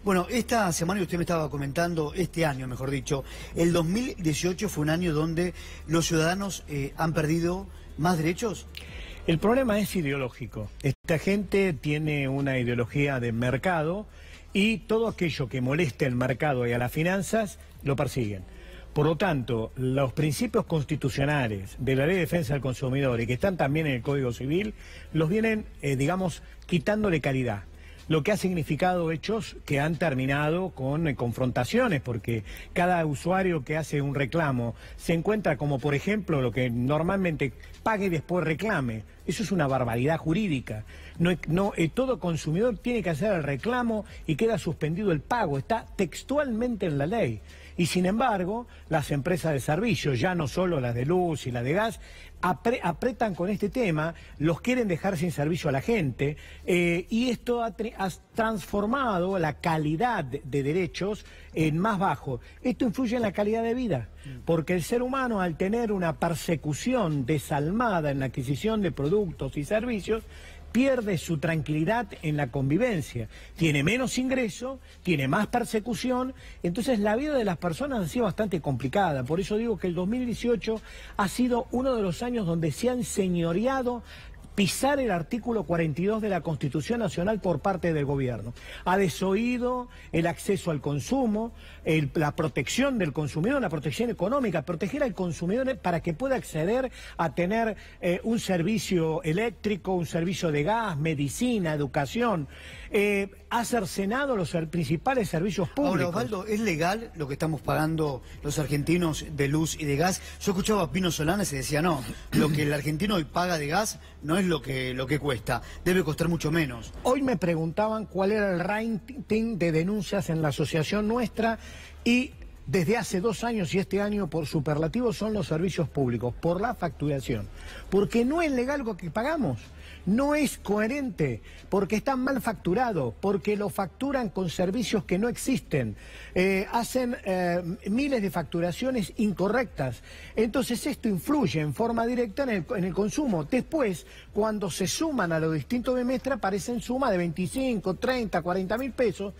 Bueno, esta semana usted me estaba comentando, este año mejor dicho, el 2018 fue un año donde los ciudadanos han perdido más derechos. El problema es ideológico. Esta gente tiene una ideología de mercado y todo aquello que moleste al mercado y a las finanzas lo persiguen. Por lo tanto, los principios constitucionales de la Ley de Defensa del Consumidor y que están también en el Código Civil, los vienen, digamos, quitándole calidad. Lo que ha significado hechos que han terminado con confrontaciones, porque cada usuario que hace un reclamo se encuentra como, por ejemplo, lo que normalmente pague y después reclame. Eso es una barbaridad jurídica. Todo consumidor tiene que hacer el reclamo y queda suspendido el pago. Está textualmente en la ley. Y sin embargo, las empresas de servicios, ya no solo las de luz y las de gas, apretan con este tema, los quieren dejar sin servicio a la gente, y esto ha transformado la calidad de derechos en más bajo. Esto influye en la calidad de vida, porque el ser humano, al tener una persecución desalmada en la adquisición de productos y servicios, pierde su tranquilidad en la convivencia, tiene menos ingreso, tiene más persecución, entonces la vida de las personas ha sido bastante complicada. Por eso digo que el 2018 ha sido uno de los años donde se han señoreado pisar el artículo 42 de la Constitución Nacional por parte del gobierno. Ha desoído el acceso al consumo, la protección del consumidor, la protección económica, proteger al consumidor para que pueda acceder a tener un servicio eléctrico, un servicio de gas, medicina, educación. Ha cercenado los principales servicios públicos. Ahora, Osvaldo, ¿es legal lo que estamos pagando los argentinos de luz y de gas? Yo escuchaba a Pino Solanas y decía, no, lo que el argentino hoy paga de gas no es lo que cuesta, debe costar mucho menos. Hoy me preguntaban cuál era el ranking de denuncias en la asociación nuestra y desde hace 2 años y este año por superlativo son los servicios públicos, por la facturación. Porque no es legal lo que pagamos, no es coherente, porque está mal facturado, porque lo facturan con servicios que no existen, hacen miles de facturaciones incorrectas. Entonces esto influye en forma directa en el consumo. Después, cuando se suman a los distintos bimestres, aparecen sumas de 25, 30, 40 mil pesos,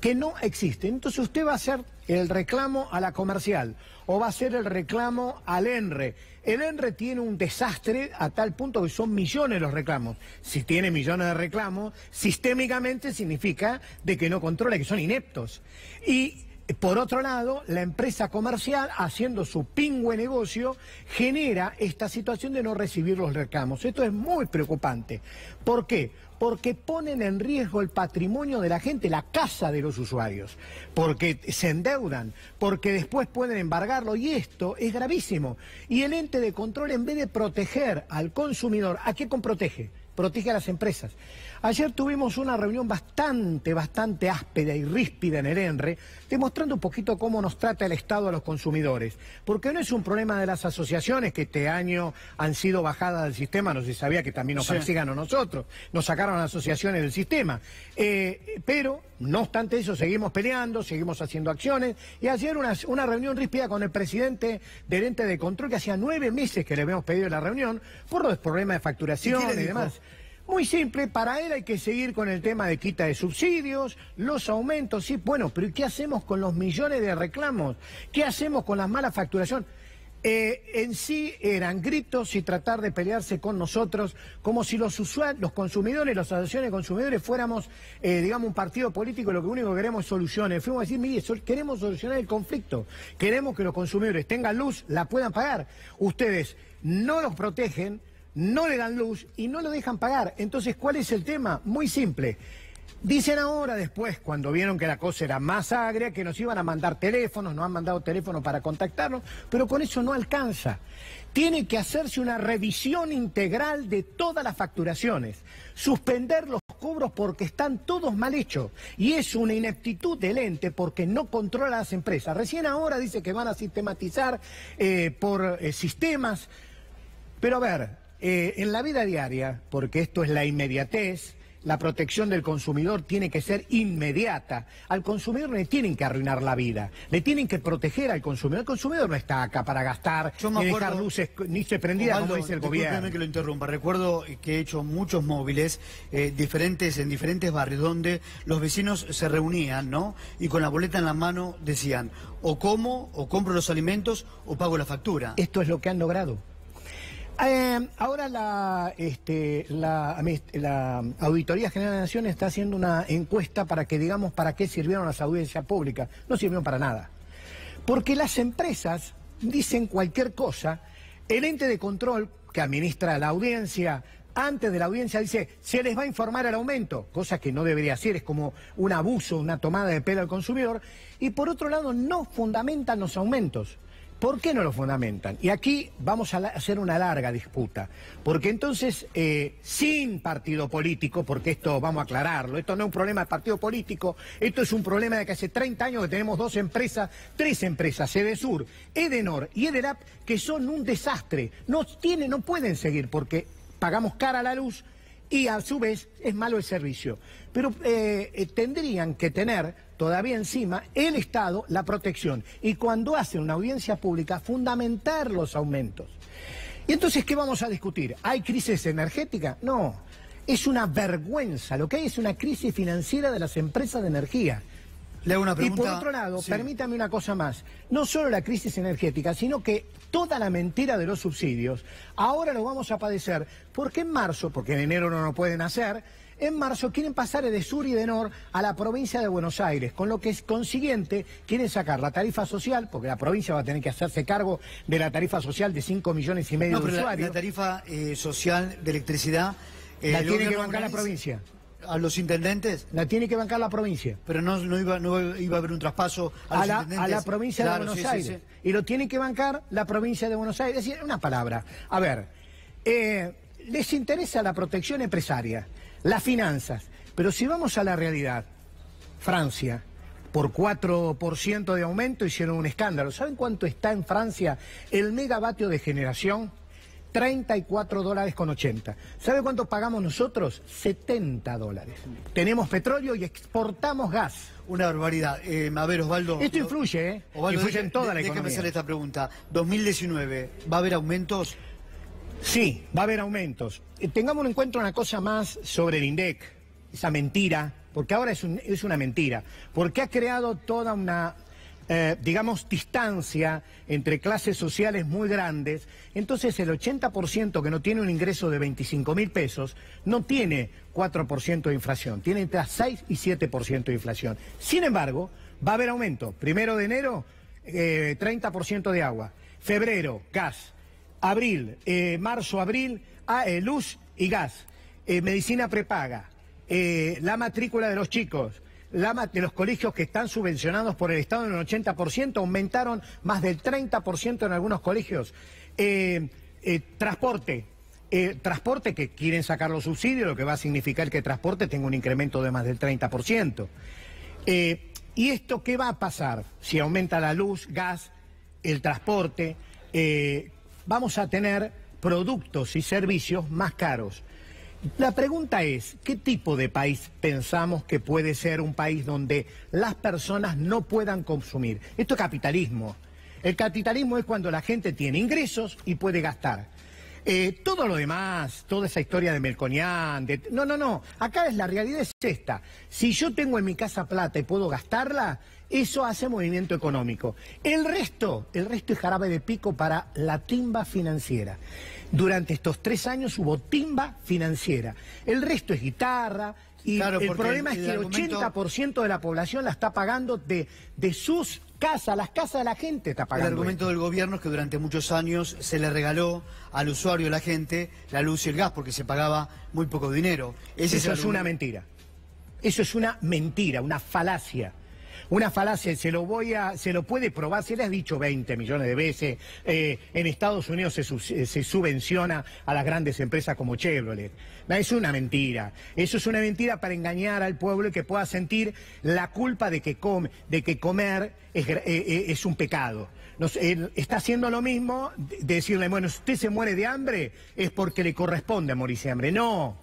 que no existen. Entonces usted va a hacer el reclamo a la comercial o va a hacer el reclamo al ENRE. El ENRE tiene un desastre a tal punto que son millones los reclamos. Si tiene millones de reclamos, sistémicamente significa de que no controla, que son ineptos. Y por otro lado, la empresa comercial, haciendo su pingüe negocio, genera esta situación de no recibir los reclamos. Esto es muy preocupante. ¿Por qué? Porque ponen en riesgo el patrimonio de la gente, la casa de los usuarios, porque se endeudan, porque después pueden embargarlo, y esto es gravísimo. Y el ente de control, en vez de proteger al consumidor, ¿a qué protege? Protege a las empresas. Ayer tuvimos una reunión bastante áspera y ríspida en el ENRE, demostrando un poquito cómo nos trata el Estado a los consumidores. Porque no es un problema de las asociaciones, que este año han sido bajadas del sistema, no se sabía que también nos persigan a nosotros, nos sacaron a las asociaciones del sistema. Pero, no obstante eso, seguimos peleando, seguimos haciendo acciones, y ayer una reunión ríspida con el presidente del ente de control, que hacía 9 meses que le habíamos pedido la reunión, por los problemas de facturación y demás. Muy simple, para él hay que seguir con el tema de quita de subsidios, los aumentos, sí, bueno, pero ¿y qué hacemos con los millones de reclamos? ¿Qué hacemos con las malas facturación? En sí eran gritos y tratar de pelearse con nosotros, como si los usuarios, los consumidores, las asociaciones de consumidores fuéramos, digamos, un partido político, y lo único que queremos es soluciones. Fuimos a decir, mire, queremos solucionar el conflicto, queremos que los consumidores tengan luz, la puedan pagar. Ustedes no los protegen, no le dan luz y no lo dejan pagar. Entonces, ¿cuál es el tema? Muy simple. Dicen ahora, después, cuando vieron que la cosa era más agria, que nos iban a mandar teléfonos, nos han mandado teléfonos para contactarnos, pero con eso no alcanza. Tiene que hacerse una revisión integral de todas las facturaciones, suspender los cobros porque están todos mal hechos, y es una ineptitud del ente porque no controla a las empresas. Recién ahora dice que van a sistematizar por sistemas, pero a ver, en la vida diaria, porque esto es la inmediatez, la protección del consumidor tiene que ser inmediata. Al consumidor le tienen que arruinar la vida, le tienen que proteger al consumidor. El consumidor no está acá para gastar, ni dejar luces ni se prendidas como dice el gobierno. Discúlpeme que lo interrumpa. Recuerdo que he hecho muchos móviles en diferentes barrios donde los vecinos se reunían, ¿no? Y con la boleta en la mano decían, o como, o compro los alimentos, o pago la factura. Esto es lo que han logrado. Ahora la Auditoría General de la Nación está haciendo una encuesta para que digamos para qué sirvieron las audiencias públicas. No sirvieron para nada. Porque las empresas dicen cualquier cosa. El ente de control que administra la audiencia, antes de la audiencia dice, se les va a informar el aumento, cosa que no debería ser, es como un abuso, una tomada de pelo al consumidor. Y por otro lado, no fundamentan los aumentos. ¿Por qué no lo fundamentan? Y aquí vamos a hacer una larga disputa, porque entonces, sin partido político, porque esto, vamos a aclararlo, esto no es un problema de partido político, esto es un problema de que hace 30 años que tenemos tres empresas, Edesur, Edenor y Ederap, que son un desastre, no pueden seguir porque pagamos cara a la luz y a su vez es malo el servicio. Pero tendrían que tener todavía encima el Estado la protección y cuando hacen una audiencia pública fundamentar los aumentos. Y entonces, ¿qué vamos a discutir? ¿Hay crisis energética? No, es una vergüenza, lo que hay es una crisis financiera de las empresas de energía. Le hago una pregunta. Y por otro lado, sí. Permítame una cosa más, no solo la crisis energética, sino que toda la mentira de los subsidios, ahora lo vamos a padecer, porque en marzo, porque en enero no lo pueden hacer, en marzo quieren pasar Edesur y Edenor a la provincia de Buenos Aires, con lo que es consiguiente, quieren sacar la tarifa social, porque la provincia va a tener que hacerse cargo de la tarifa social de 5,5 millones de usuarios. La tarifa social de electricidad... la tiene que bancar la provincia. ¿A los intendentes? La tiene que bancar la provincia. Pero no iba a haber un traspaso a los intendentes. A la provincia de Buenos Aires. Sí. Y lo tiene que bancar la provincia de Buenos Aires. Es decir, una palabra. A ver, les interesa la protección empresaria, las finanzas. Pero si vamos a la realidad, Francia, por 4% de aumento hicieron un escándalo. ¿Saben cuánto está en Francia el megavatio de generación? $34,80. ¿Sabe cuánto pagamos nosotros? $70. Tenemos petróleo y exportamos gas. Una barbaridad. A ver, Osvaldo... Esto influye, ¿eh? Osvaldo, influye en toda la economía. Déjame hacer esta pregunta. 2019, ¿va a haber aumentos? Sí, va a haber aumentos. Tengamos en cuenta una cosa más sobre el INDEC, esa mentira, porque ahora es una mentira, porque ha creado toda una... digamos, distancia entre clases sociales muy grandes, entonces el 80% que no tiene un ingreso de 25.000 pesos no tiene 4% de inflación, tiene entre 6 y 7% de inflación. Sin embargo, va a haber aumento. 1 de enero, 30% de agua. Febrero, gas. Abril, marzo, abril, luz y gas. Medicina prepaga. La matrícula de los chicos. De los colegios que están subvencionados por el Estado en un 80%, aumentaron más del 30% en algunos colegios. Transporte que quieren sacar los subsidios, lo que va a significar que transporte tenga un incremento de más del 30%. ¿Y esto qué va a pasar? Si aumenta la luz, gas, el transporte, vamos a tener productos y servicios más caros. La pregunta es, ¿qué tipo de país pensamos que puede ser un país donde las personas no puedan consumir? Esto es capitalismo. El capitalismo es cuando la gente tiene ingresos y puede gastar. Todo lo demás, toda esa historia de Melconian, no. Acá la realidad es esta. Si yo tengo en mi casa plata y puedo gastarla, eso hace movimiento económico. El resto es jarabe de pico para la timba financiera. Durante estos 3 años hubo timba financiera. El resto es guitarra y claro, el problema es que el 80% de la población la está pagando de sus casas, las casas de la gente está pagando. El argumento del gobierno es que durante muchos años se le regaló al usuario, a la gente, la luz y el gas porque se pagaba muy poco dinero. Eso es una mentira. Eso es una mentira, una falacia. Una falacia, se lo puede probar, se le has dicho 20 millones de veces, en Estados Unidos se subvenciona a las grandes empresas como Chevrolet. Es una mentira, eso es una mentira para engañar al pueblo y que pueda sentir la culpa de que comer es un pecado. Está haciendo lo mismo de decirle, bueno, si usted se muere de hambre es porque le corresponde morirse de hambre. No.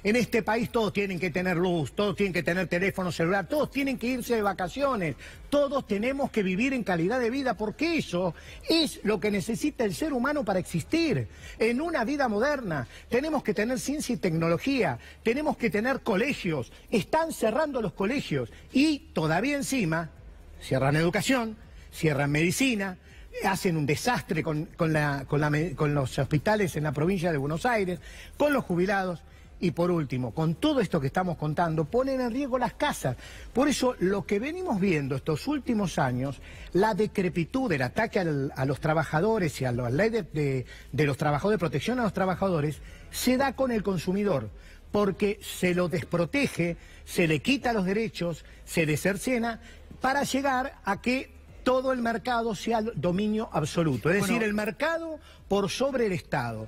En este país todos tienen que tener luz, todos tienen que tener teléfono celular, todos tienen que irse de vacaciones, todos tenemos que vivir en calidad de vida, porque eso es lo que necesita el ser humano para existir. En una vida moderna tenemos que tener ciencia y tecnología, tenemos que tener colegios, están cerrando los colegios y todavía encima cierran educación, cierran medicina, hacen un desastre con los hospitales en la provincia de Buenos Aires, con los jubilados. Y por último, con todo esto que estamos contando, ponen en riesgo las casas. Por eso, lo que venimos viendo estos últimos años, la decrepitud, el ataque a los trabajadores y a la ley de los trabajadores, de protección a los trabajadores, se da con el consumidor, porque se lo desprotege, se le quita los derechos, se le cercena, para llegar a que todo el mercado sea dominio absoluto. Es decir, el mercado por sobre el Estado.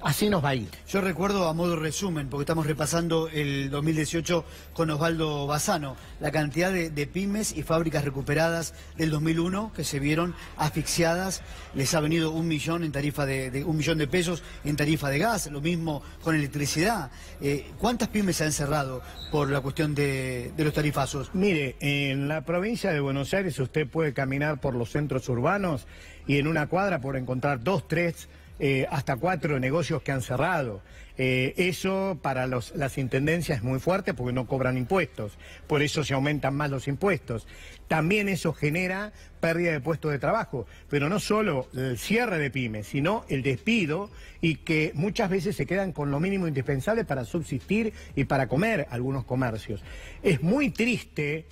Así nos va a ir. Yo recuerdo, a modo de resumen, porque estamos repasando el 2018 con Osvaldo Bassano, la cantidad de pymes y fábricas recuperadas del 2001 que se vieron asfixiadas. Les ha venido 1 millón en tarifa de 1 millón de pesos en tarifa de gas, lo mismo con electricidad. ¿Cuántas pymes se han cerrado por la cuestión de los tarifazos? Mire, en la provincia de Buenos Aires usted puede caminar por los centros urbanos y en una cuadra por encontrar 2, 3... hasta 4 negocios que han cerrado. Eso para las intendencias es muy fuerte porque no cobran impuestos, por eso se aumentan más los impuestos. También eso genera pérdida de puestos de trabajo, pero no solo el cierre de pymes, sino el despido, y que muchas veces se quedan con lo mínimo indispensable para subsistir y para comer algunos comercios. Es muy triste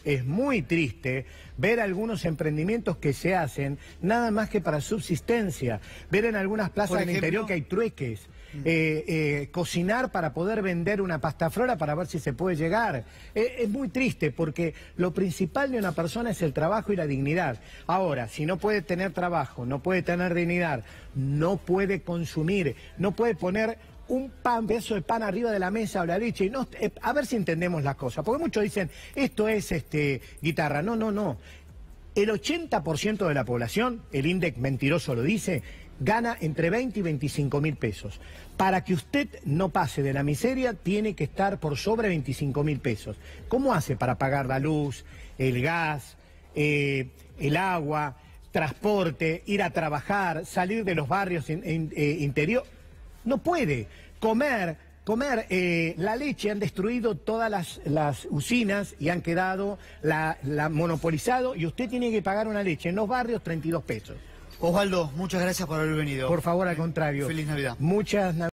ver algunos emprendimientos que se hacen nada más que para subsistencia, ver en algunas plazas del interior que hay trueques. Cocinar para poder vender una pasta frola para ver si se puede llegar. Es muy triste porque lo principal de una persona es el trabajo y la dignidad. Ahora, si no puede tener trabajo, no puede tener dignidad, no puede consumir, no puede poner un pedazo de pan arriba de la mesa o la leche, y no, a ver si entendemos las cosas, porque muchos dicen, esto es guitarra. No. El 80% de la población, el INDEC mentiroso lo dice, gana entre 20 y 25 mil pesos. Para que usted no pase de la miseria, tiene que estar por sobre 25 mil pesos. ¿Cómo hace para pagar la luz, el gas, el agua, transporte, ir a trabajar, salir de los barrios interior? No puede. Comer la leche, han destruido todas las usinas y han quedado la monopolizado, y usted tiene que pagar una leche en los barrios 32 pesos. Osvaldo, muchas gracias por haber venido. Por favor, al contrario. Feliz Navidad. Muchas